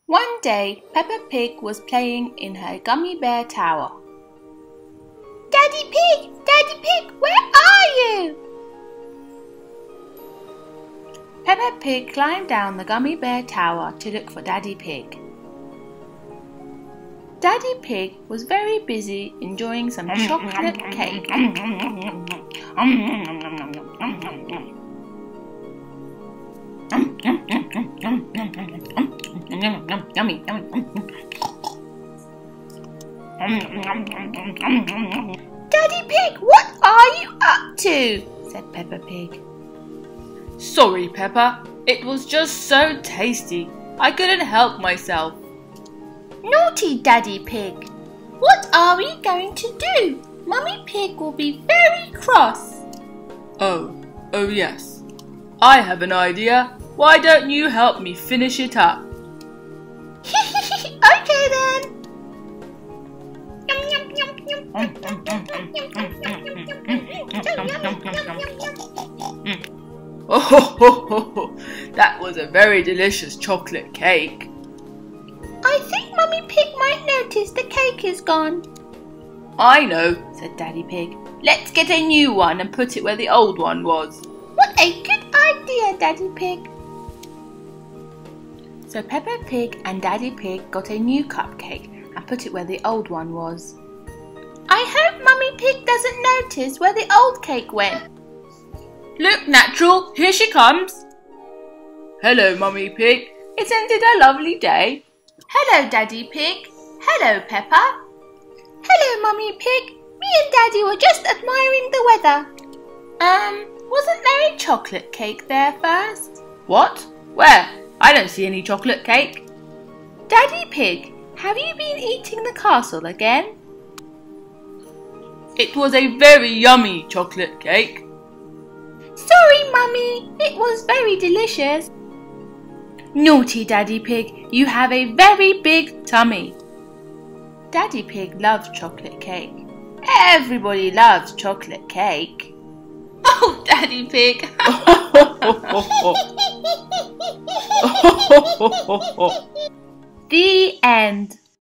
One day, Peppa Pig was playing in her gummy bear tower. Daddy Pig, where are you? Peppa Pig climbed down the gummy bear tower to look for Daddy Pig. Daddy Pig was very busy enjoying some chocolate cake. Yummy. Daddy Pig, what are you up to? Said Peppa Pig. Sorry, Peppa. It was just so tasty. I couldn't help myself. Naughty Daddy Pig. What are we going to do? Mummy Pig will be very cross. Oh yes. I have an idea. Why don't you help me finish it up? Okay then. Oh, that was a very delicious chocolate cake. I think Mummy Pig might notice the cake is gone. I know, said Daddy Pig. Let's get a new one and put it where the old one was. What a good idea, Daddy Pig. So Peppa Pig and Daddy Pig got a new cupcake and put it where the old one was. I hope Mummy Pig doesn't notice where the old cake went. Look, Natural, here she comes. Hello, Mummy Pig. Isn't it a lovely day? Hello, Daddy Pig. Hello, Peppa. Hello, Mummy Pig. Me and Daddy were just admiring the weather. Wasn't there a chocolate cake there first? What? Where? I don't see any chocolate cake. Daddy Pig, have you been eating the castle again? It was a very yummy chocolate cake. Sorry, Mummy. It was very delicious. Naughty Daddy Pig, you have a very big tummy. Daddy Pig loves chocolate cake. Everybody loves chocolate cake. Oh, Daddy Pig. The end.